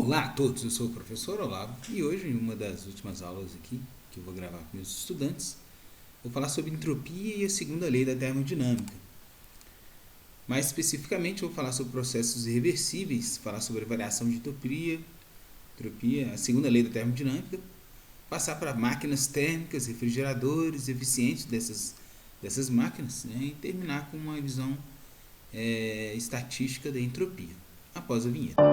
Olá a todos, eu sou o professor Olavo e hoje, em uma das últimas aulas aqui, que eu vou gravar com meus estudantes, vou falar sobre entropia e a segunda lei da termodinâmica. Mais especificamente, eu vou falar sobre processos irreversíveis, falar sobre a variação de entropia, a segunda lei da termodinâmica, passar para máquinas térmicas, refrigeradores, eficientes dessas máquinas, né, e terminar com uma visão estatística da entropia, após a vinheta.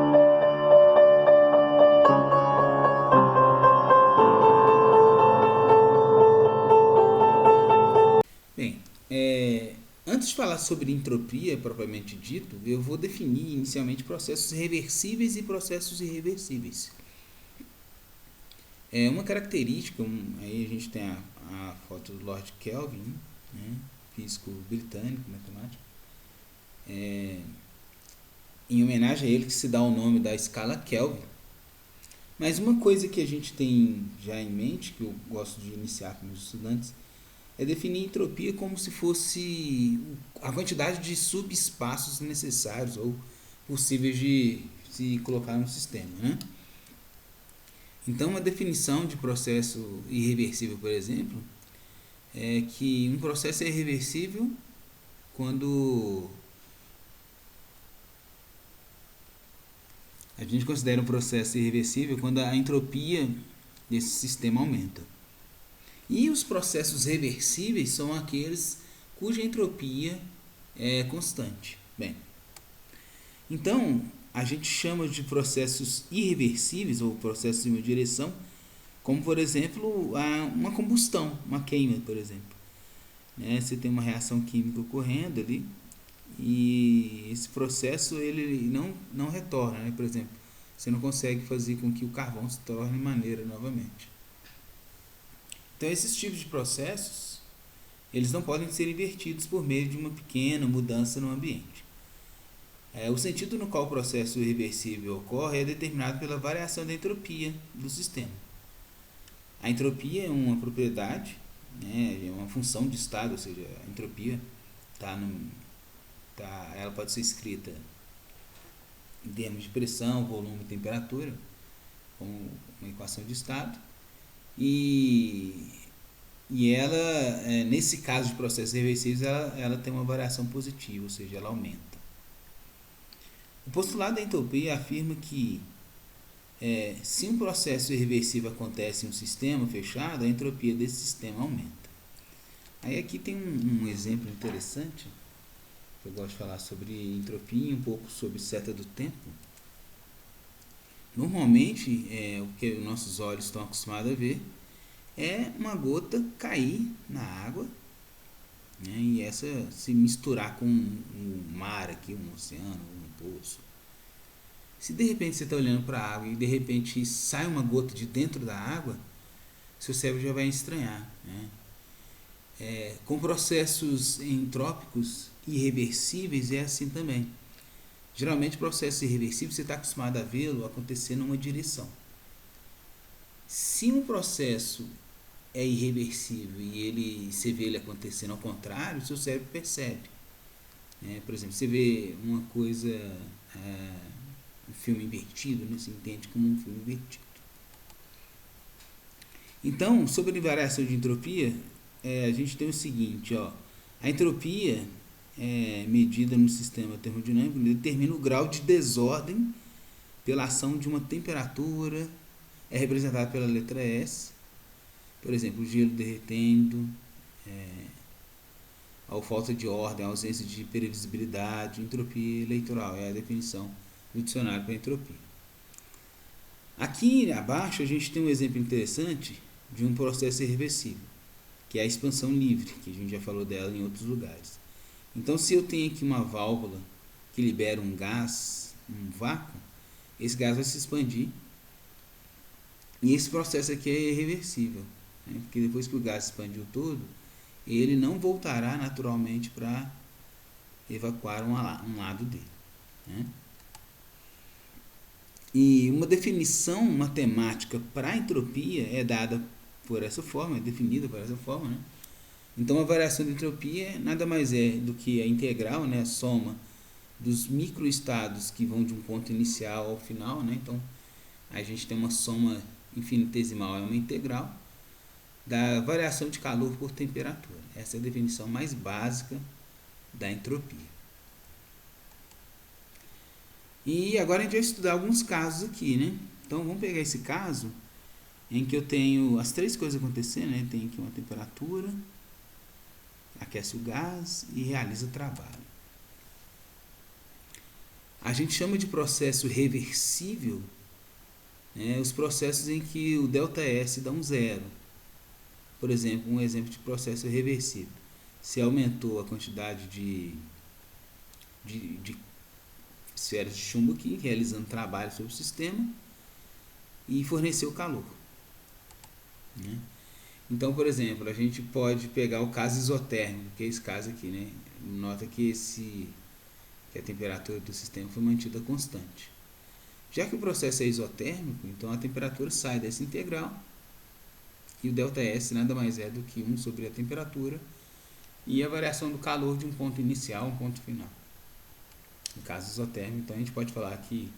Bem, antes de falar sobre entropia propriamente dito, eu vou definir inicialmente processos reversíveis e processos irreversíveis. Uma característica, aí a gente tem a foto do Lord Kelvin, né, físico britânico, matemático, em homenagem a ele que se dá o nome da escala Kelvin. Mas uma coisa que a gente tem já em mente, que eu gosto de iniciar com meus estudantes, é definir entropia como se fosse a quantidade de subespaços necessários ou possíveis de se colocar no sistema, né? Então, uma definição de processo irreversível, por exemplo, é que um processo é irreversível quando a gente considera um processo irreversível quando a entropia desse sistema aumenta. E os processos reversíveis são aqueles cuja entropia é constante. Bem, então a gente chama de processos irreversíveis ou processos em uma direção, como por exemplo uma combustão, uma queima, por exemplo. Você tem uma reação química ocorrendo ali e esse processo ele não retorna, né? Por exemplo, você não consegue fazer com que o carvão se torne maneira novamente. Então, esses tipos de processos, eles não podem ser invertidos por meio de uma pequena mudança no ambiente. O sentido no qual o processo irreversível ocorre é determinado pela variação da entropia do sistema. A entropia é uma propriedade, né, é uma função de estado, ou seja, a entropia ela pode ser escrita em termos de pressão, volume e temperatura, como uma equação de estado. E ela, nesse caso de processos reversíveis, ela tem uma variação positiva, ou seja, ela aumenta. O postulado da entropia afirma que se um processo irreversível acontece em um sistema fechado, a entropia desse sistema aumenta. Aí aqui tem um exemplo interessante, que eu gosto de falar sobre entropia e um pouco sobre seta do tempo. Normalmente, o que nossos olhos estão acostumados a ver é uma gota cair na água, né, e essa se misturar com um mar aqui, um oceano, um poço. Se de repente você está olhando para a água e de repente sai uma gota de dentro da água, seu cérebro já vai estranhar, né? Com processos entrópicos irreversíveis é assim também. Geralmente, processos irreversíveis você está acostumado a vê-lo acontecer numa direção. Se um processo é irreversível e você vê ele acontecendo ao contrário, o seu cérebro percebe. Por exemplo, você vê uma coisa, um filme invertido, né? Você entende como um filme invertido. Então, sobre a variação de entropia, a gente tem o seguinte, a entropia medida no sistema termodinâmico determina o grau de desordem pela ação de uma temperatura, é representado pela letra S. Por exemplo, o gelo derretendo, a falta de ordem, a ausência de previsibilidade, entropia eleitoral, é a definição do dicionário para entropia. Aqui abaixo a gente tem um exemplo interessante de um processo irreversível, que é a expansão livre, que a gente já falou dela em outros lugares. Então, se eu tenho aqui uma válvula que libera um gás, um vácuo, esse gás vai se expandir e esse processo aqui é irreversível, né? Porque depois que o gás expandiu todo, ele não voltará naturalmente para evacuar um lado dele, né? E uma definição matemática para a entropia é dada por essa forma, é definida por essa forma, né? Então, a variação de entropia nada mais é do que a integral, né, a soma dos microestados que vão de um ponto inicial ao final, né? Então, a gente tem uma soma infinitesimal, é uma integral, da variação de calor por temperatura. Essa é a definição mais básica da entropia. E agora a gente vai estudar alguns casos aqui, né? Então vamos pegar esse caso em que eu tenho as três coisas acontecendo, né? Tem aqui uma temperatura, aquece o gás e realiza trabalho. A gente chama de processo reversível, né, os processos em que o ΔS dá um zero. Por exemplo, um exemplo de processo reversível. Se aumentou a quantidade de esferas de chumbo aqui, realizando trabalho sobre o sistema, e forneceu calor, né? Então, por exemplo, a gente pode pegar o caso isotérmico, que é esse caso aqui, né? Nota que a temperatura do sistema foi mantida constante. Já que o processo é isotérmico, então a temperatura sai dessa integral e o ΔS nada mais é do que 1 sobre a temperatura e a variação do calor de um ponto inicial a um ponto final. No caso isotérmico, então a gente pode falar que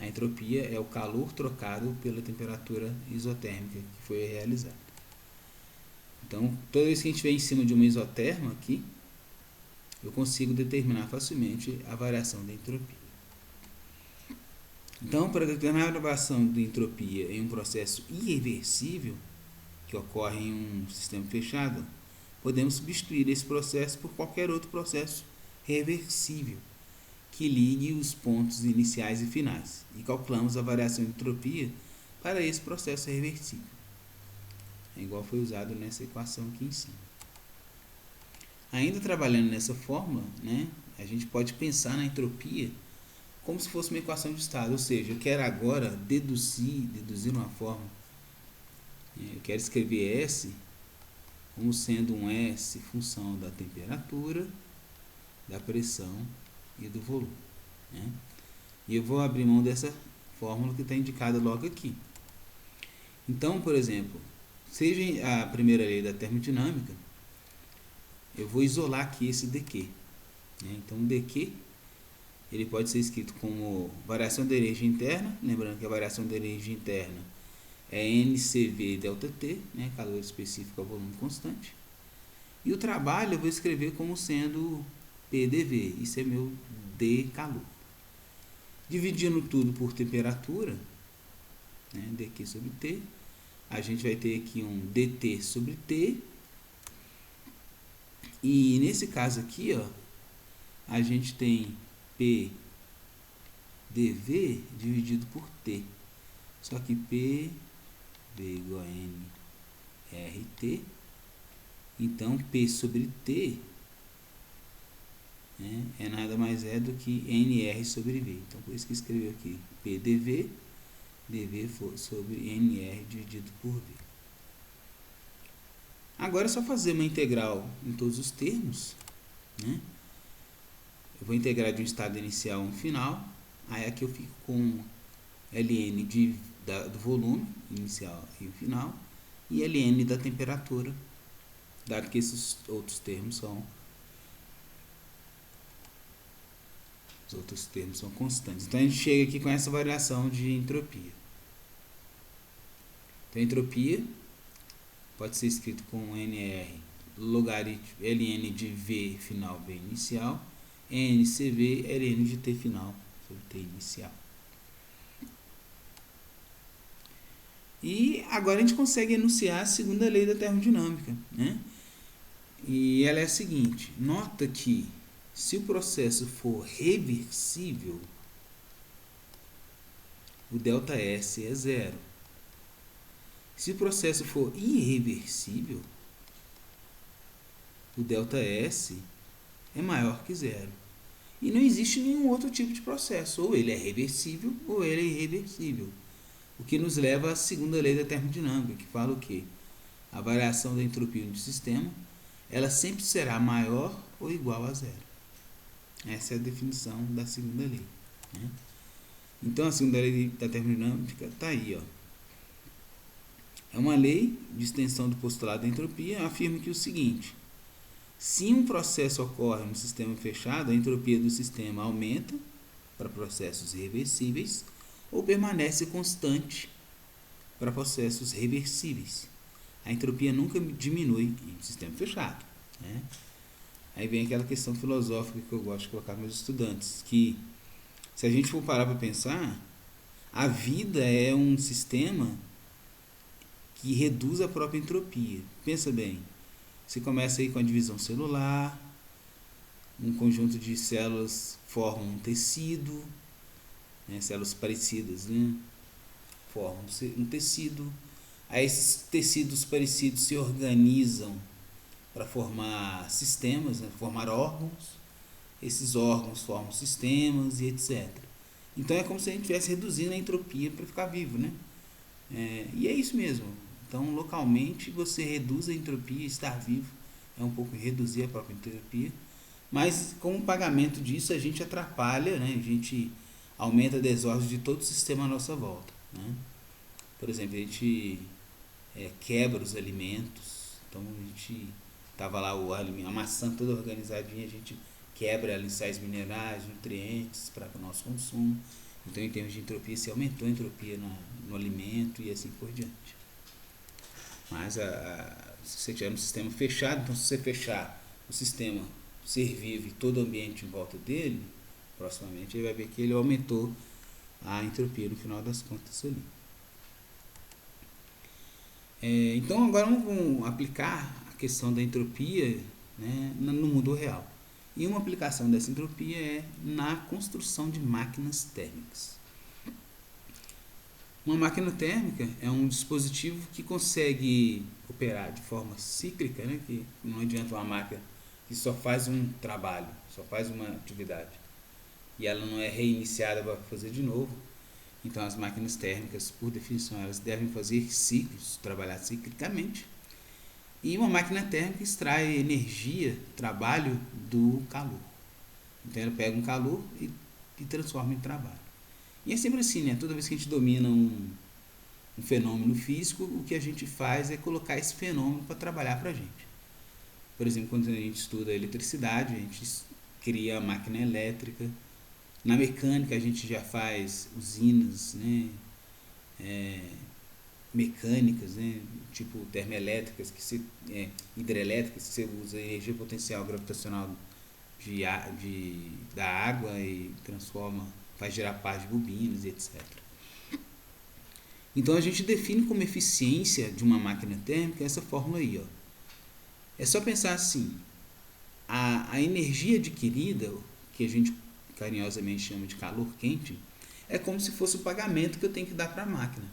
a entropia é o calor trocado pela temperatura isotérmica que foi realizada. Então, toda vez que a gente vem em cima de uma isoterma aqui, eu consigo determinar facilmente a variação da entropia. Então, para determinar a variação da entropia em um processo irreversível, que ocorre em um sistema fechado, podemos substituir esse processo por qualquer outro processo reversível, que ligue os pontos iniciais e finais, e calculamos a variação de entropia para esse processo reversível. É igual foi usado nessa equação aqui em cima. Ainda trabalhando nessa fórmula, né, a gente pode pensar na entropia como se fosse uma equação de estado, ou seja, eu quero agora deduzir uma forma. Eu quero escrever S como sendo um S função da temperatura, da pressão e do volume, né? E eu vou abrir mão dessa fórmula que está indicada logo aqui. Então, por exemplo, seja a primeira lei da termodinâmica, eu vou isolar aqui esse dq, né? Então, o dq ele pode ser escrito como variação da energia interna, lembrando que a variação da energia interna é NCV ΔT, né? Calor específico ao volume constante. E o trabalho eu vou escrever como sendo PDV, isso é meu D calor. Dividindo tudo por temperatura, né? dq sobre T, a gente vai ter aqui um dt sobre T. E nesse caso aqui, ó, a gente tem P dV dividido por T. Só que P V igual a N RT. Então, P sobre T, né, é nada mais é do que NR sobre V. Então, por isso que escreveu aqui P dV, dV sobre NR dividido por V. Agora é só fazer uma integral em todos os termos, né? Eu vou integrar de um estado inicial a um final. Aí aqui eu fico com ln do volume inicial e o final e ln da temperatura, dado que esses outros termos são constantes. Então a gente chega aqui com essa variação de entropia. Então a entropia pode ser escrito com NR logaritmo ln de V final V inicial, NCV ln de T final sobre T inicial. E agora a gente consegue enunciar a segunda lei da termodinâmica, né? E ela é a seguinte: nota que se o processo for reversível, o ΔS é zero. Se o processo for irreversível, o ΔS é maior que zero. E não existe nenhum outro tipo de processo. Ou ele é reversível ou ele é irreversível. O que nos leva à segunda lei da termodinâmica, que fala o quê? A variação da entropia do sistema, ela sempre será maior ou igual a zero. Essa é a definição da segunda lei, né? Então, a segunda lei da termodinâmica está aí, ó. É uma lei de extensão do postulado da entropia, afirma que o seguinte: se um processo ocorre no sistema fechado, a entropia do sistema aumenta para processos irreversíveis, ou permanece constante para processos reversíveis. A entropia nunca diminui em um sistema fechado, né? Aí vem aquela questão filosófica que eu gosto de colocar para meus estudantes, que se a gente for parar para pensar, a vida é um sistema que reduz a própria entropia. Pensa bem, você começa aí com a divisão celular, um conjunto de células formam um tecido, né, células parecidas, né, formam um tecido. Aí esses tecidos parecidos se organizam para formar sistemas, né, formar órgãos. Esses órgãos formam sistemas e etc. Então é como se a gente estivesse reduzindo a entropia para ficar vivo, né? E é isso mesmo. Então, localmente, você reduz a entropia, estar vivo é um pouco reduzir a própria entropia, mas com o pagamento disso a gente atrapalha, né? A gente aumenta a desordem de todo o sistema à nossa volta, né? Por exemplo, a gente quebra os alimentos, então a gente estava lá a maçã toda organizadinha, a gente quebra ela em sais minerais, nutrientes para o nosso consumo. Então, em termos de entropia, se aumentou a entropia no alimento e assim por diante. Mas se você tiver um sistema fechado, então se você fechar o sistema ser vivo e todo o ambiente em volta dele, proximamente ele vai ver que ele aumentou a entropia no final das contas ali. Então agora vamos aplicar a questão da entropia, né, no mundo real. E uma aplicação dessa entropia é na construção de máquinas térmicas. Uma máquina térmica é um dispositivo que consegue operar de forma cíclica, né, que não adianta uma máquina que só faz um trabalho, só faz uma atividade, e ela não é reiniciada para fazer de novo. Então as máquinas térmicas, por definição, elas devem fazer ciclos, trabalhar ciclicamente. E uma máquina térmica extrai energia, trabalho do calor. Então ela pega um calor e transforma em trabalho. E é sempre assim, né? Toda vez que a gente domina um fenômeno físico, o que a gente faz é colocar esse fenômeno para trabalhar para a gente. Por exemplo, quando a gente estuda a eletricidade, a gente cria a máquina elétrica. Na mecânica a gente já faz usinas, né? Mecânicas, né? Tipo termoelétricas, hidrelétricas, que você usa energia potencial gravitacional da água e transforma, faz girar par de bobinas, etc. Então a gente define como eficiência de uma máquina térmica essa fórmula aí, ó. É só pensar assim, a energia adquirida, que a gente carinhosamente chama de calor quente, é como se fosse o pagamento que eu tenho que dar para a máquina.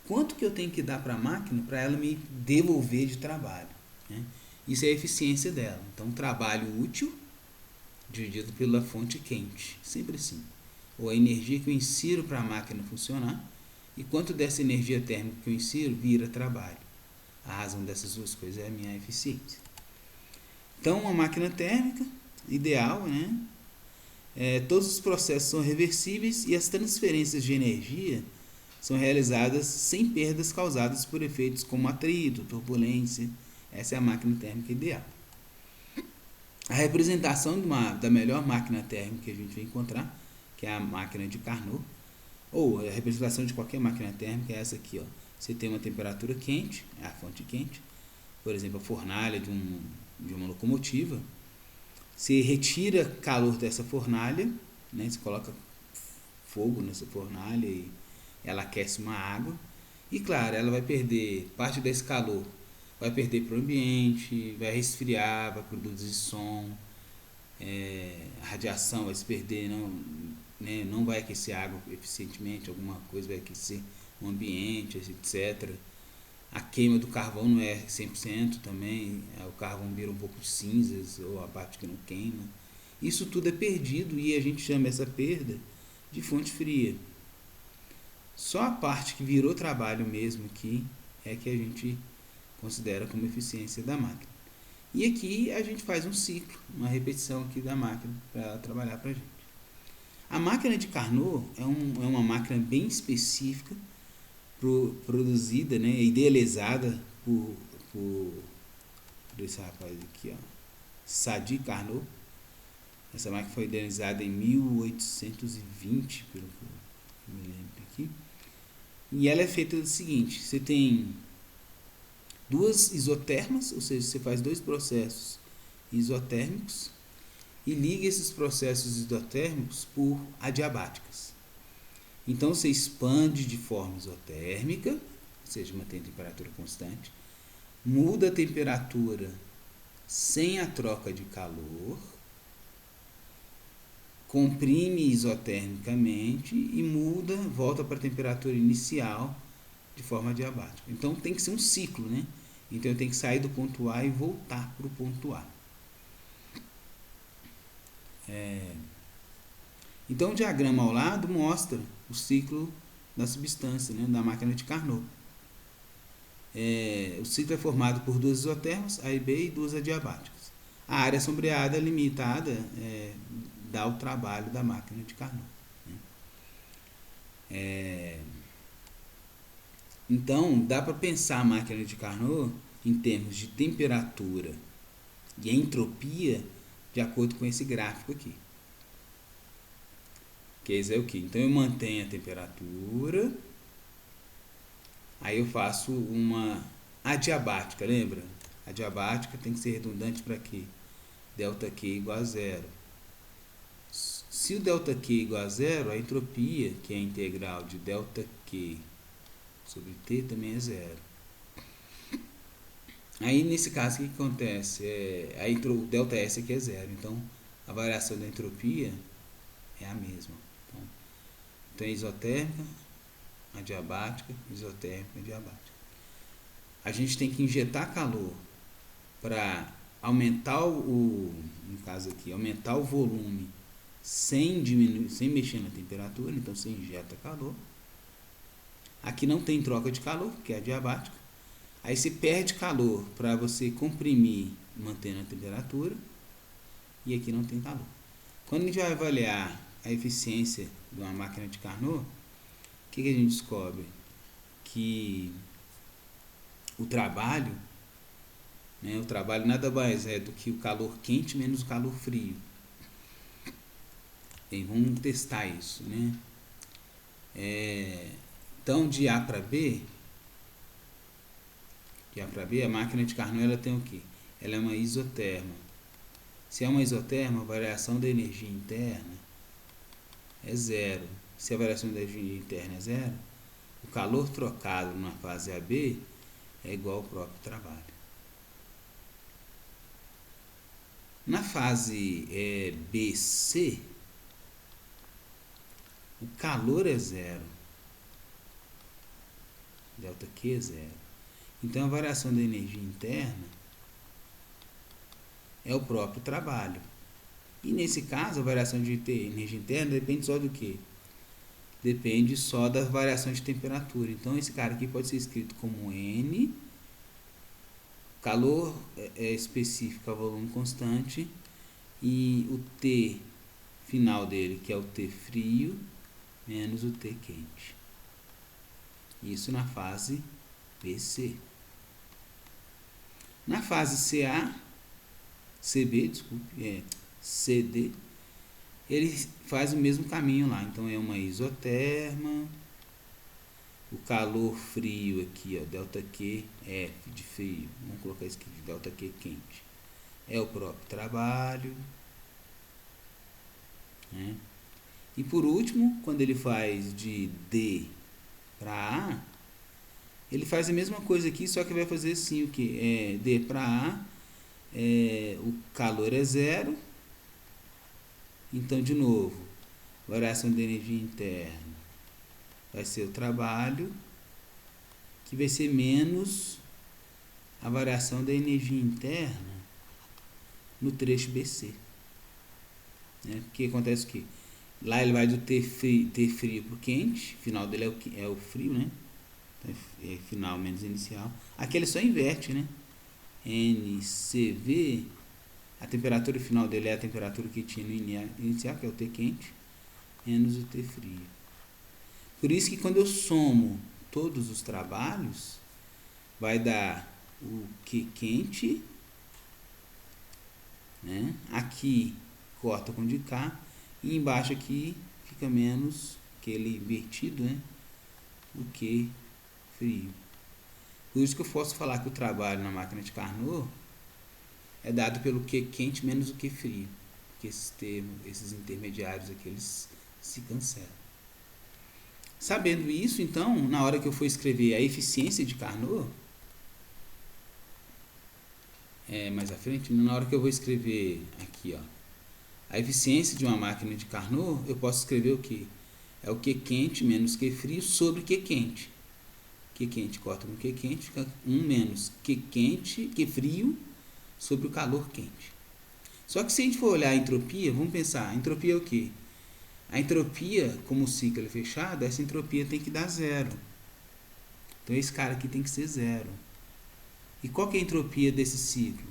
Quanto que eu tenho que dar para a máquina para ela me devolver de trabalho, né? Isso é a eficiência dela. Então, trabalho útil dividido pela fonte quente, sempre assim. Ou a energia que eu insiro para a máquina funcionar, e quanto dessa energia térmica que eu insiro vira trabalho. A razão dessas duas coisas é a minha eficiência. Então, uma máquina térmica, ideal, né? Todos os processos são reversíveis e as transferências de energia são realizadas sem perdas causadas por efeitos como atrito, turbulência. Essa é a máquina térmica ideal. A representação da melhor máquina térmica que a gente vai encontrar, que é a máquina de Carnot, ou a representação de qualquer máquina térmica é essa aqui, ó. Você tem uma temperatura quente, é a fonte quente, por exemplo, a fornalha de uma locomotiva. Você retira calor dessa fornalha, né? Você coloca fogo nessa fornalha e ela aquece uma água. E claro, ela vai perder parte desse calor, vai perder para o ambiente, vai resfriar, vai produzir som, a radiação vai se perder, não vai aquecer a água eficientemente, alguma coisa vai aquecer o ambiente, etc. A queima do carvão não é 100% também, o carvão vira um pouco de cinzas, ou a parte que não queima. Isso tudo é perdido e a gente chama essa perda de fonte fria. Só a parte que virou trabalho mesmo aqui é que a gente considera como eficiência da máquina. E aqui a gente faz um ciclo, uma repetição aqui da máquina para ela trabalhar para a gente. A máquina de Carnot é uma máquina bem específica, produzida, né, idealizada por esse rapaz aqui, ó, Sadi Carnot. Essa máquina foi idealizada em 1820, pelo que eu me lembro. E ela é feita do seguinte: você tem duas isotermas, ou seja, você faz dois processos isotérmicos e liga esses processos isotérmicos por adiabáticas. Então você expande de forma isotérmica, ou seja, mantém a temperatura constante, muda a temperatura sem a troca de calor, comprime isotermicamente e muda, volta para a temperatura inicial de forma adiabática. Então tem que ser um ciclo, né? Então eu tenho que sair do ponto A e voltar para o ponto A. Então o diagrama ao lado mostra o ciclo da substância, né, da máquina de Carnot. O ciclo é formado por duas isotermas, A e B, e duas adiabáticas. A área sombreada limitada dá o trabalho da máquina de Carnot. Então, dá para pensar a máquina de Carnot em termos de temperatura e entropia de acordo com esse gráfico aqui. Que isso é o que? Então, eu mantenho a temperatura, aí eu faço uma adiabática, lembra? Adiabática tem que ser redundante para quê? Delta Q igual a zero. Se o delta Q igual a zero, a entropia, que é a integral de delta Q sobre T, também é zero. Aí, nesse caso, o que acontece? O delta S aqui é zero, então a variação da entropia é a mesma. Então é isotérmica, adiabática, isotérmica, adiabática. A gente tem que injetar calor para aumentar no caso aqui, aumentar o volume sem diminuir, sem mexer na temperatura, então você injeta calor. Aqui não tem troca de calor, que é adiabática. Aí você perde calor para você comprimir, mantendo a temperatura, e aqui não tem calor. Quando a gente vai avaliar a eficiência de uma máquina de Carnot, o que a gente descobre? Que o trabalho nada mais é do que o calor quente menos o calor frio. E vamos testar isso, né? Então, de A para B, a máquina de Carnot ela tem o quê? Ela é uma isoterma. Se é uma isoterma, a variação da energia interna é zero. Se a variação da energia interna é zero, o calor trocado na fase AB é igual ao próprio trabalho. Na fase BC, o calor é zero. Delta Q é zero. Então a variação da energia interna é o próprio trabalho. E nesse caso, a variação de energia interna depende só do quê? Depende só da variação de temperatura. Então esse cara aqui pode ser escrito como N, calor específico a volume constante, e o T final dele, que é o T frio, menos o T quente. Isso na fase BC. Na fase CD, ele faz o mesmo caminho lá. Então é uma isoterma, o calor frio aqui, ó, delta Q, F de frio, vamos colocar isso aqui de delta Q quente, é o próprio trabalho, né? E por último, quando ele faz de D para A, ele faz a mesma coisa aqui, só que vai fazer assim, o que? D para A, o calor é zero, então de novo, variação de energia interna vai ser o trabalho, que vai ser menos a variação da energia interna no trecho BC. Né? Porque acontece que lá ele vai do T frio para o quente, final dele é o frio, né? Então é final menos inicial. Aqui ele só inverte, né? NCV, a temperatura final dele é a temperatura que tinha no inicial, que é o T quente, menos o T frio. Por isso que quando eu somo todos os trabalhos, vai dar o Q quente, né? Aqui corta com de K, e embaixo aqui fica menos aquele invertido, né? o Q frio. Por isso que eu posso falar que o trabalho na máquina de Carnot é dado pelo Q quente menos o Q frio. Porque esses termos, esses intermediários aqui, eles se cancelam. Sabendo isso, então, na hora que eu for escrever a eficiência de Carnot, mais à frente, na hora que eu vou escrever aqui, ó, a eficiência de uma máquina de Carnot, eu posso escrever o que? É o Q quente menos Q frio sobre Q quente. Q quente corta com Q quente, fica 1 menos Q quente, Q frio sobre o calor quente. Só que se a gente for olhar a entropia, vamos pensar, a entropia é o quê? A entropia, como o ciclo é fechado, essa entropia tem que dar zero. Então esse cara aqui tem que ser zero. E qual que é a entropia desse ciclo?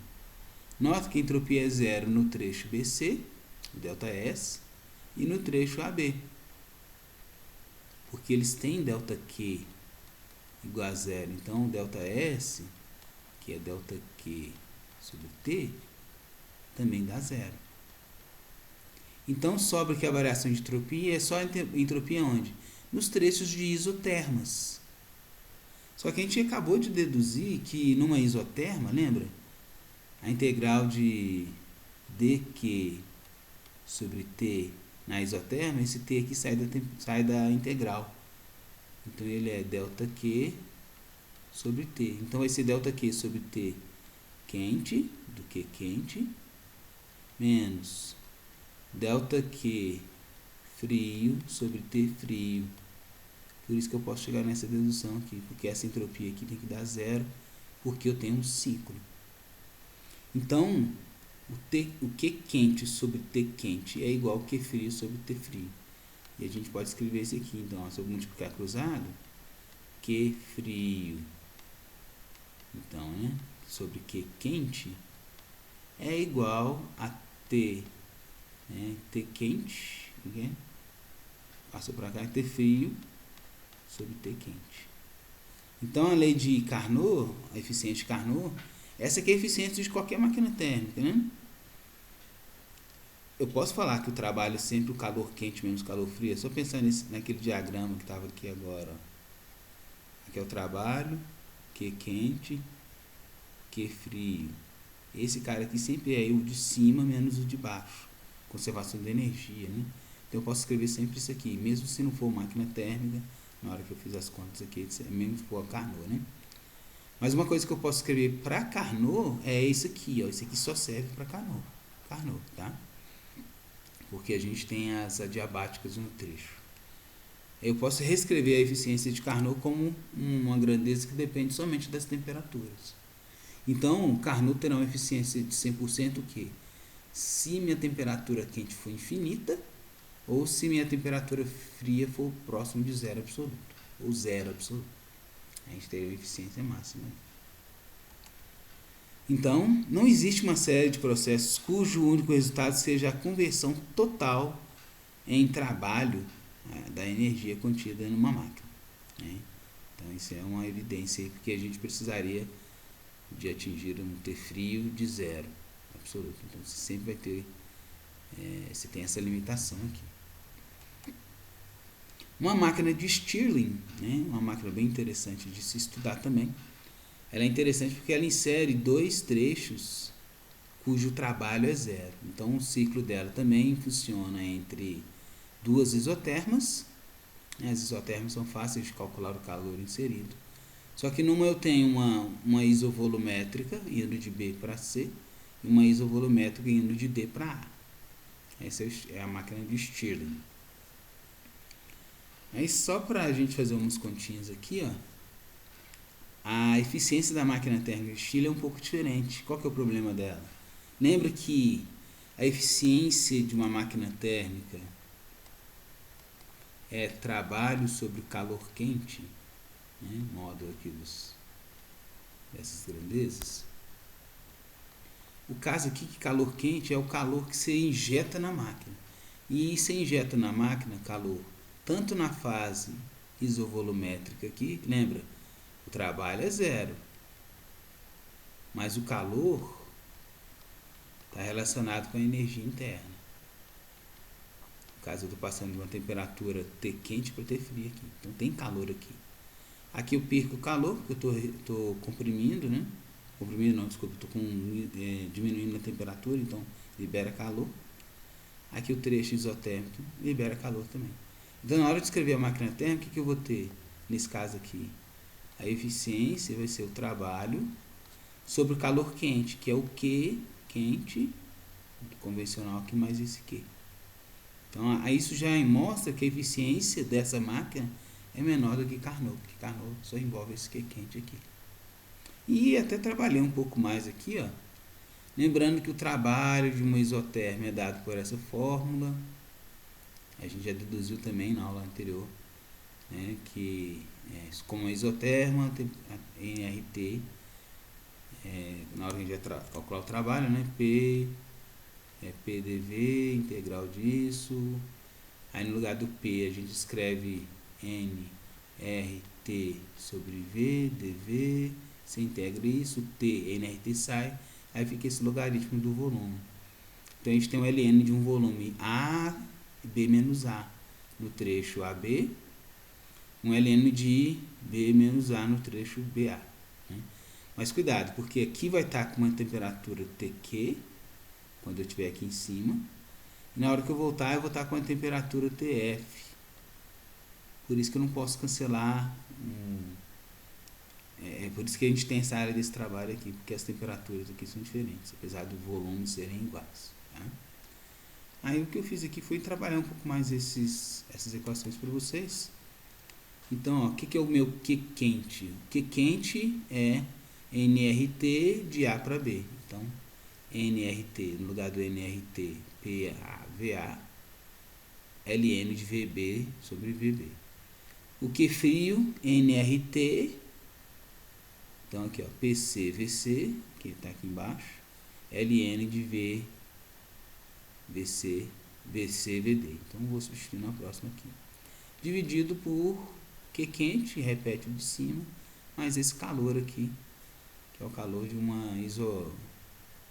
Nota que a entropia é zero no trecho BC, o ΔS, e no trecho AB. Porque eles têm ΔQ igual a zero. Então o ΔS, que é ΔQ sobre T, também dá zero. Então sobra que a variação de entropia é só entropia onde? Nos trechos de isotermas. Só que a gente acabou de deduzir que numa isoterma, lembra? A integral de dq sobre t na isoterma, esse t aqui sai da integral. Então ele é ΔQ sobre t. Então vai ser ΔQ sobre t quente, do Q quente, menos ΔQ frio sobre T frio. Por isso que eu posso chegar nessa dedução aqui, porque essa entropia aqui tem que dar zero, porque eu tenho um ciclo. Então, o Q quente sobre T quente é igual ao Q frio sobre T frio. E a gente pode escrever isso aqui, então, se eu multiplicar cruzado, Q frio, então, né, sobre Q quente é igual a T, né, T quente, okay? Passa para cá, T frio sobre T quente. Então a lei de Carnot, a eficiência de Carnot, essa aqui é a eficiência de qualquer máquina térmica, né? Eu posso falar que o trabalho é sempre o calor quente menos calor frio, é só pensar naquele diagrama que estava aqui agora. Ó. Aqui é o trabalho, Q quente, Q frio. Esse cara aqui sempre é o de cima menos o de baixo. Conservação de energia, né? Então eu posso escrever sempre isso aqui, mesmo se não for máquina térmica, na hora que eu fiz as contas aqui, mesmo se for a Carnot, né? Mas uma coisa que eu posso escrever para Carnot é isso aqui, ó. Isso aqui só serve para Carnot, tá? Porque a gente tem as adiabáticas no trecho. Eu posso reescrever a eficiência de Carnot como uma grandeza que depende somente das temperaturas. Então, Carnot terá uma eficiência de 100% o quê? Se minha temperatura quente for infinita, ou se minha temperatura fria for próximo de zero absoluto, ou zero absoluto. A gente tem a eficiência máxima. Então, não existe uma série de processos cujo único resultado seja a conversão total em trabalho da energia contida numa máquina. Né? Então, isso é uma evidência aí, porque a gente precisaria de atingir um T frio de zero absoluto. Então, você sempre vai ter, você tem essa limitação aqui. Uma máquina de Stirling, né? Uma máquina bem interessante de se estudar também. Ela é interessante porque ela insere dois trechos cujo trabalho é zero. Então o ciclo dela também funciona entre duas isotermas. As isotermas são fáceis de calcular o calor inserido. Só que numa eu tenho uma isovolumétrica indo de B para C e uma isovolumétrica indo de D para A. Essa é a máquina de Stirling. Aí só para a gente fazer umas continhas aqui, ó, a eficiência da máquina térmica de Stirling é um pouco diferente. Qual que é o problema dela? Lembra que a eficiência de uma máquina térmica é trabalho sobre calor quente, né? Módulo aqui dessas grandezas. O caso aqui que calor quente é o calor que você injeta na máquina. E você injeta na máquina calor tanto na fase isovolumétrica aqui, lembra? O trabalho é zero. Mas o calor está relacionado com a energia interna. No caso, eu estou passando de uma temperatura T quente para T fria aqui. Então tem calor aqui. Aqui eu perco o calor, porque eu tô comprimindo, né? Comprimindo não, desculpa, estou diminuindo a temperatura, então libera calor. Aqui o trecho isotérmico libera calor também. Então na hora de escrever a máquina térmica, o que eu vou ter nesse caso aqui? A eficiência vai ser o trabalho sobre o calor quente, que é o Q quente, convencional aqui, mais esse Q. Então isso já mostra que a eficiência dessa máquina é menor do que Carnot, porque Carnot só envolve esse Q quente aqui. E até trabalhei um pouco mais aqui, ó. Lembrando que o trabalho de uma isotérmica é dado por essa fórmula. A gente já deduziu também na aula anterior, né, que como a isoterma, a NRT, na hora que a gente vai calcular o trabalho, né, P, PdV, integral disso. Aí no lugar do P a gente escreve NRT sobre V, dV. Você integra isso, T, NRT sai, aí fica esse logaritmo do volume. Então a gente tem um ln de um volume A, B menos A no trecho AB, um ln de B menos A no trecho BA. Né? Mas cuidado, porque aqui vai estar com uma temperatura TQ, quando eu estiver aqui em cima, e na hora que eu voltar, eu vou estar com uma temperatura TF. Por isso que eu não posso cancelar por isso que a gente tem essa área desse trabalho aqui, porque as temperaturas aqui são diferentes, apesar do volume serem iguais. Tá? Aí o que eu fiz aqui foi trabalhar um pouco mais essas equações para vocês. Então, o que é o meu Q quente? O Q quente é nRT de A para B. Então, nRT, no lugar do nRT, PA, ln de VB sobre VB. O Q frio, nRT. Então aqui, ó, PC, VC, que está aqui embaixo, ln de V, VC, VC, VD. Então vou substituir na próxima aqui. Dividido por Q quente, repete o de cima, mais esse calor aqui, que é o calor de uma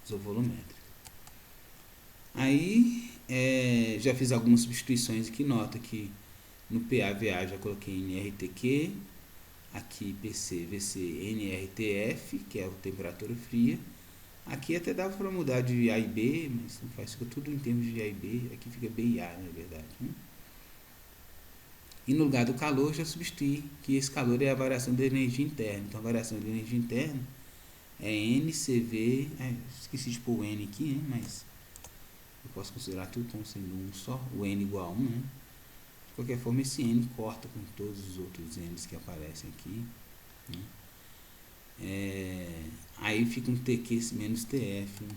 isovolumétrica. Aí, já fiz algumas substituições aqui, nota que no PAVA já coloquei nRTQ, aqui PC, VC, nRTF, que é a temperatura fria. Aqui até dava para mudar de A e B, mas não faz, fica tudo em termos de A e B, aqui fica B e A, na verdade. Né? E no lugar do calor, já substituí que esse calor é a variação da energia interna. Então a variação da energia interna é NCV, esqueci de pôr o N aqui, né? Mas eu posso considerar tudo como sendo um só, o N igual a 1, né? De qualquer forma, esse N corta com todos os outros N's que aparecem aqui. Né? Aí fica um TQ menos TF. Né?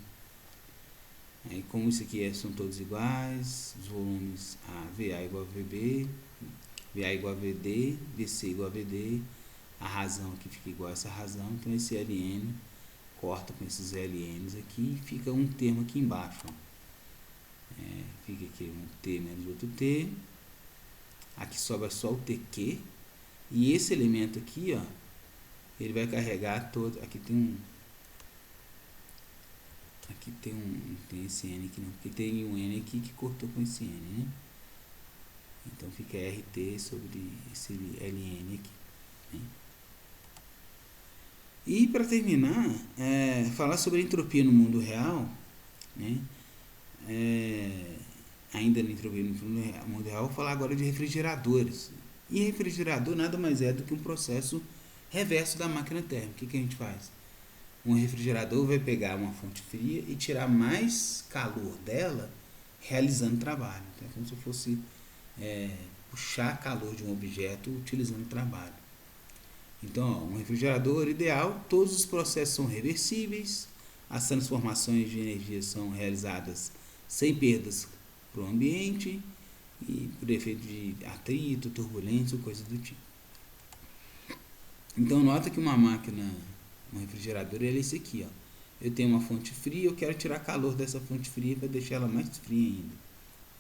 Aí, como isso aqui são todos iguais, os volumes VA igual a VB, VA igual a VD, VC igual a VD, a razão aqui fica igual a essa razão, então esse LN corta com esses LNs aqui e fica um termo aqui embaixo. Ó. Fica aqui um T menos outro T. Aqui sobra só o TQ. E esse elemento aqui, ó, ele vai carregar todo. Aqui tem esse N aqui não. Porque tem um N aqui que cortou com esse N, né? Então fica RT sobre esse LN aqui. Né? E para terminar, falar sobre a entropia no mundo real, né? Ainda na entropia no mundo real, vou falar agora de refrigeradores. E refrigerador nada mais é do que um processo reverso da máquina térmica. O que a gente faz? Um refrigerador vai pegar uma fonte fria e tirar mais calor dela realizando trabalho. Então, é como se fosse puxar calor de um objeto utilizando trabalho. Então, ó, um refrigerador ideal, todos os processos são reversíveis, as transformações de energia são realizadas sem perdas para o ambiente e por efeito de atrito, turbulência ou coisa do tipo. Então nota que uma máquina, um refrigerador, ele é esse aqui, ó. Eu tenho uma fonte fria, eu quero tirar calor dessa fonte fria para deixar ela mais fria ainda,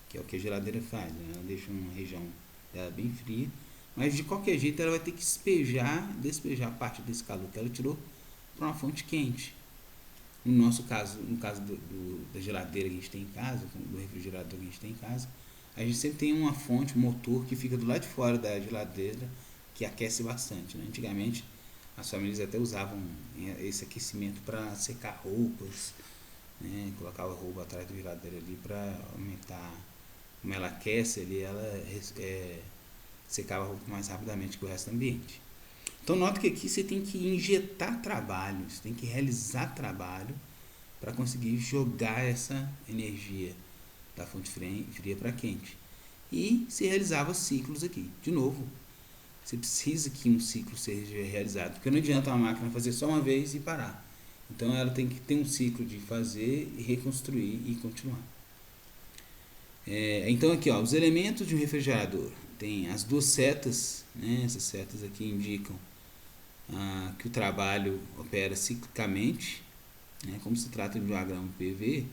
que é o que a geladeira faz, né? Ela deixa uma região dela bem fria, mas de qualquer jeito ela vai ter que despejar parte desse calor que ela tirou para uma fonte quente. No nosso caso, no caso da geladeira que a gente tem em casa, do refrigerador que a gente tem em casa, a gente sempre tem uma fonte, um motor que fica do lado de fora da geladeira que aquece bastante, né? Antigamente as famílias até usavam esse aquecimento para secar roupas, né? Colocava a roupa atrás do viradeiro ali para aumentar como ela aquece ali, ela secava a roupa mais rapidamente que o resto do ambiente. Então note que aqui você tem que injetar trabalho, você tem que realizar trabalho para conseguir jogar essa energia da fonte fria para quente. E se realizava ciclos aqui. De novo, você precisa que um ciclo seja realizado, porque não adianta uma máquina fazer só uma vez e parar. Então ela tem que ter um ciclo de fazer e reconstruir e continuar. Então aqui, ó, os elementos de um refrigerador tem as duas setas, né? Essas setas aqui indicam que o trabalho opera ciclicamente, né? Como se trata de um diagrama PV,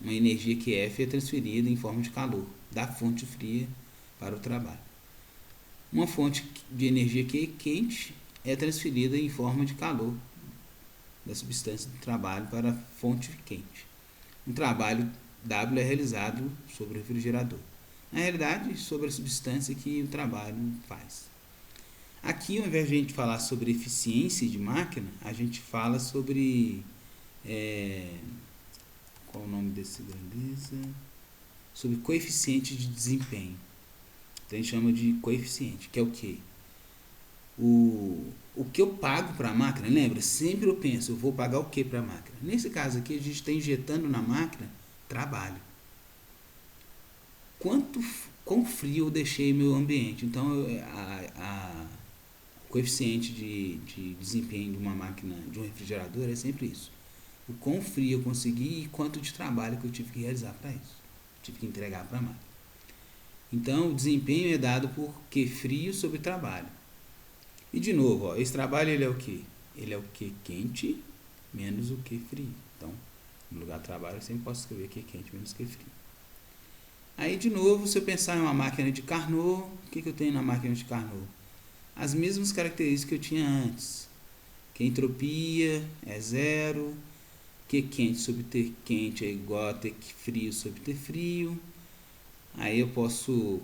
uma energia QF é transferida em forma de calor da fonte fria para o trabalho. Uma fonte de energia Q quente é transferida em forma de calor da substância do trabalho para a fonte quente. Um trabalho W é realizado sobre o refrigerador. Na realidade, sobre a substância que o trabalho faz. Aqui, ao invés de a gente falar sobre eficiência de máquina, a gente fala sobre... qual o nome desse grandeza? Sobre coeficiente de desempenho. Então a gente chama de coeficiente, que é o quê? O que eu pago para a máquina, lembra? Sempre eu penso, eu vou pagar o que para a máquina? Nesse caso aqui, a gente está injetando na máquina trabalho. Quão frio eu deixei meu ambiente? Então, o coeficiente de desempenho de uma máquina, de um refrigerador, é sempre isso. O quão frio eu consegui e quanto de trabalho que eu tive que realizar para isso. Tive que entregar para a máquina. Então, o desempenho é dado por Q frio sobre trabalho. E de novo, ó, esse trabalho ele é o quê? Ele é o Q quente menos o Q frio. Então, no lugar de trabalho, eu sempre posso escrever Q quente menos Q frio. Aí, de novo, se eu pensar em uma máquina de Carnot, o que eu tenho na máquina de Carnot? As mesmas características que eu tinha antes. Que a entropia é zero, Q quente sobre T quente é igual a T frio sobre T frio. Aí eu posso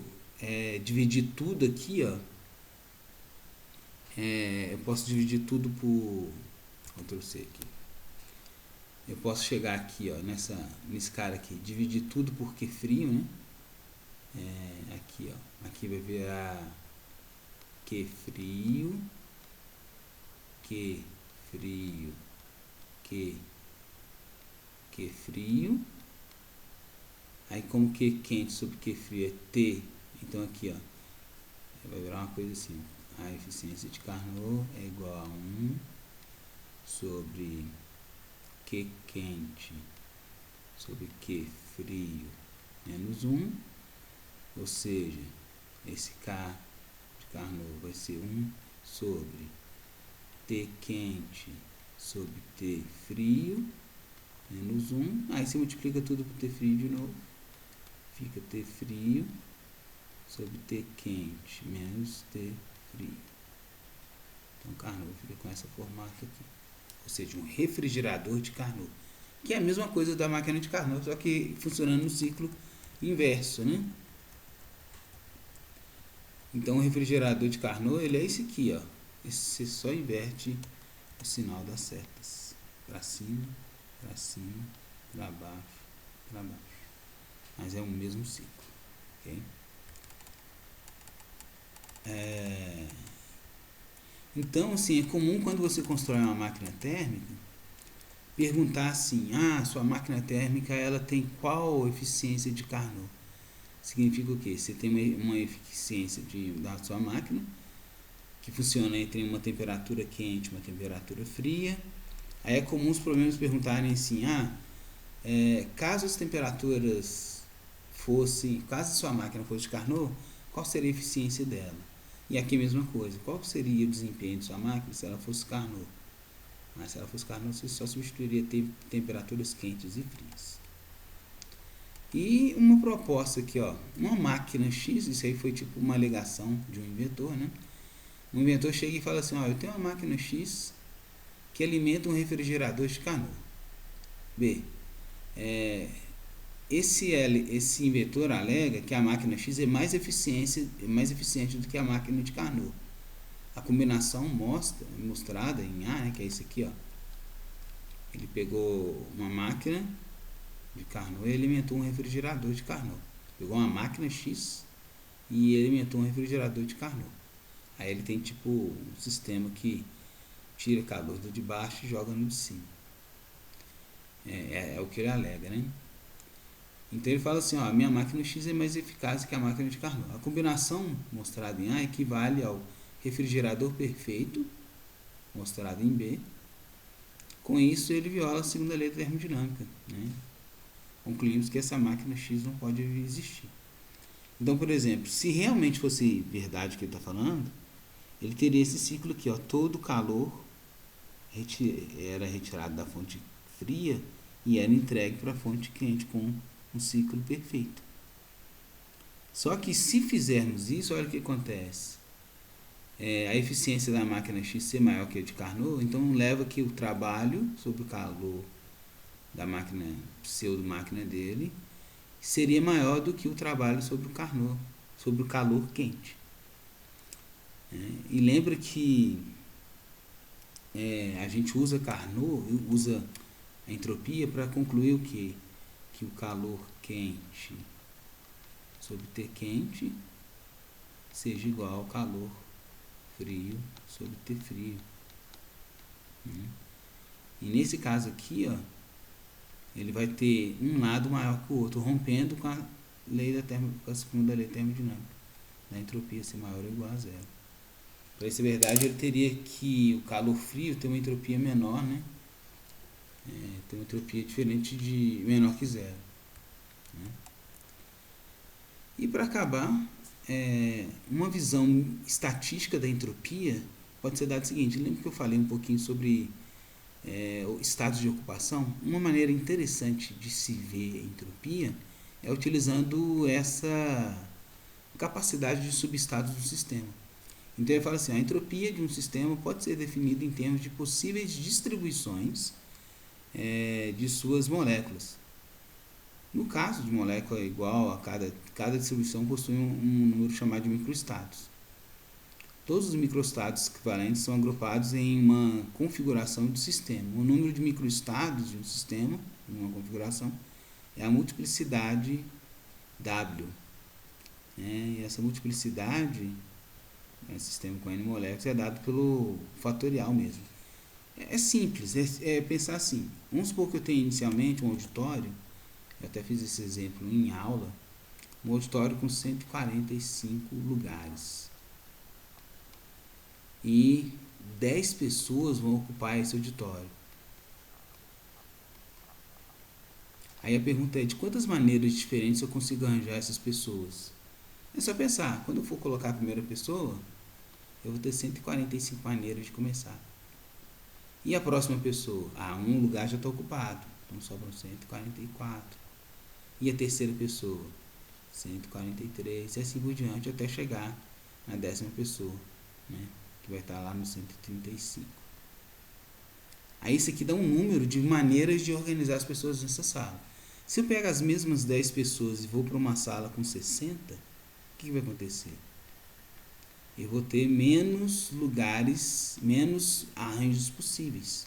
dividir tudo aqui, ó. Eu posso dividir tudo por... Ctrl C aqui. Eu posso chegar aqui, ó, nesse cara aqui, dividir tudo por Q frio, né? Aqui, ó. Aqui vai virar Q frio, Q frio, Q frio. Aí como Q quente sobre Q frio é T, então aqui, ó, vai virar uma coisa assim. A eficiência de Carnot é igual a 1 sobre Q quente sobre Q frio menos 1, ou seja, esse K de Carnot vai ser 1 sobre T quente sobre T frio menos 1. Aí você multiplica tudo por T frio de novo, fica T frio sobre T quente menos T frio. Então Carnot fica com essa formato aqui, ou seja, um refrigerador de Carnot, que é a mesma coisa da máquina de Carnot, só que funcionando no ciclo inverso, né? Então o refrigerador de Carnot, ele é esse aqui, ó. Você só inverte o sinal das setas, para cima, para baixo, para baixo. Mas é o mesmo ciclo, ok? Então, assim, é comum quando você constrói uma máquina térmica, perguntar assim, sua máquina térmica, ela tem qual eficiência de Carnot? Significa o quê? Você tem uma eficiência da sua máquina, que funciona entre uma temperatura quente e uma temperatura fria. Aí é comum os problemas perguntarem assim, caso as temperaturas caso a sua máquina fosse de Carnot, qual seria a eficiência dela? E aqui a mesma coisa, qual seria o desempenho de sua máquina se ela fosse Carnot? Mas se ela fosse Carnot, você só substituiria temperaturas quentes e frias. E uma proposta aqui, ó, uma máquina X, isso aí foi tipo uma alegação de um inventor, né? Um inventor chega e fala assim, eu tenho uma máquina X que alimenta um refrigerador de Carnot. B, esse inventor alega que a máquina X é mais eficiente do que a máquina de Carnot. A combinação mostrada em A, né, que é isso aqui, ó. Ele pegou uma máquina de Carnot e alimentou um refrigerador de Carnot. Pegou uma máquina X e alimentou um refrigerador de Carnot. Aí ele tem tipo um sistema que tira calor do de baixo e joga no de cima. É o que ele alega, né? Então ele fala assim, ó, a minha máquina X é mais eficaz que a máquina de Carnot. A combinação mostrada em A equivale ao refrigerador perfeito, mostrado em B. Com isso ele viola a segunda lei da termodinâmica, né? Concluímos que essa máquina X não pode existir. Então, por exemplo, se realmente fosse verdade o que ele está falando, ele teria esse ciclo aqui, ó, todo o calor era retirado da fonte fria e era entregue para a fonte quente com um ciclo perfeito. Só que se fizermos isso, olha o que acontece. A eficiência da máquina X ser maior que a de Carnot, então leva que o trabalho sobre o calor da máquina, pseudo-máquina dele, seria maior do que o trabalho sobre o Carnot, sobre o calor quente. E lembra que a gente usa Carnot, usa a entropia para concluir o quê? Que o calor quente sobre T quente seja igual ao calor frio sobre T frio. E nesse caso aqui, ó, ele vai ter um lado maior que o outro, rompendo com a segunda lei termodinâmica, da entropia ser maior ou igual a zero. Para isso ser verdade, ele teria que o calor frio ter uma entropia menor, né? Tem uma entropia diferente de menor que zero, né? E para acabar, uma visão estatística da entropia pode ser dada o seguinte: lembra que eu falei um pouquinho sobre estados de ocupação? Uma maneira interessante de se ver a entropia é utilizando essa capacidade de subestados do sistema. Então ele fala assim, a entropia de um sistema pode ser definida em termos de possíveis distribuições de suas moléculas. No caso de molécula igual, a cada distribuição possui um número chamado de microestados. Todos os microestados equivalentes são agrupados em uma configuração do sistema. O número de microestados de um sistema, em uma configuração, é a multiplicidade W. E essa multiplicidade, sistema com N moléculas, é dado pelo fatorial mesmo. É simples, é pensar assim. Vamos supor que eu tenho inicialmente um auditório, eu até fiz esse exemplo em aula, um auditório com 145 lugares. E 10 pessoas vão ocupar esse auditório. Aí a pergunta é, de quantas maneiras diferentes eu consigo arranjar essas pessoas? É só pensar, quando eu for colocar a primeira pessoa, eu vou ter 145 maneiras de começar. E a próxima pessoa? Um lugar já está ocupado, então sobram 144. E a terceira pessoa? 143, e assim por diante, até chegar na 10ª pessoa, né? Que vai estar lá no 135. Aí isso aqui dá um número de maneiras de organizar as pessoas nessa sala. Se eu pego as mesmas 10 pessoas e vou para uma sala com 60, o que vai acontecer? Eu vou ter menos lugares, menos arranjos possíveis.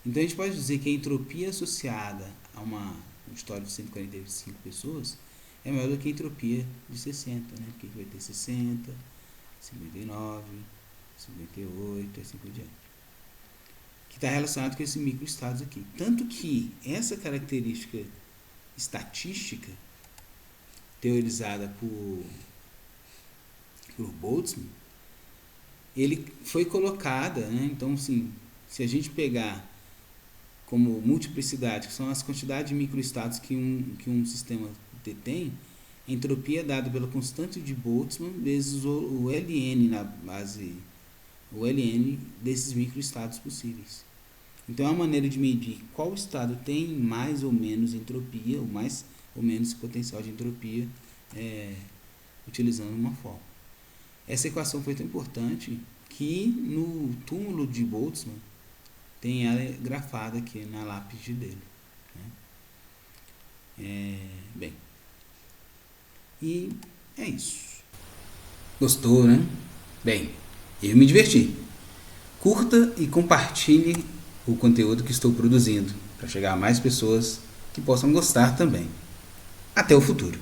Então a gente pode dizer que a entropia associada a uma auditório de 145 pessoas é maior do que a entropia de 60, né? Porque vai ter 60, 59, 58 e assim por diante. Que está relacionado com esses microestados aqui. Tanto que essa característica estatística teorizada por Boltzmann, ele foi colocada, né? Então, assim, se a gente pegar como multiplicidade, que são as quantidades de microestados que um sistema detém, a entropia é dada pela constante de Boltzmann vezes o Ln na base, o Ln desses microestados possíveis. Então é uma maneira de medir qual estado tem mais ou menos entropia, ou mais ou menos potencial de entropia, utilizando uma fórmula. Essa equação foi tão importante que no túmulo de Boltzmann tem ela grafada aqui na lápide dele, né? Bem, e é isso. Gostou, né? Bem, eu me diverti. Curta e compartilhe o conteúdo que estou produzindo para chegar a mais pessoas que possam gostar também. Até o futuro.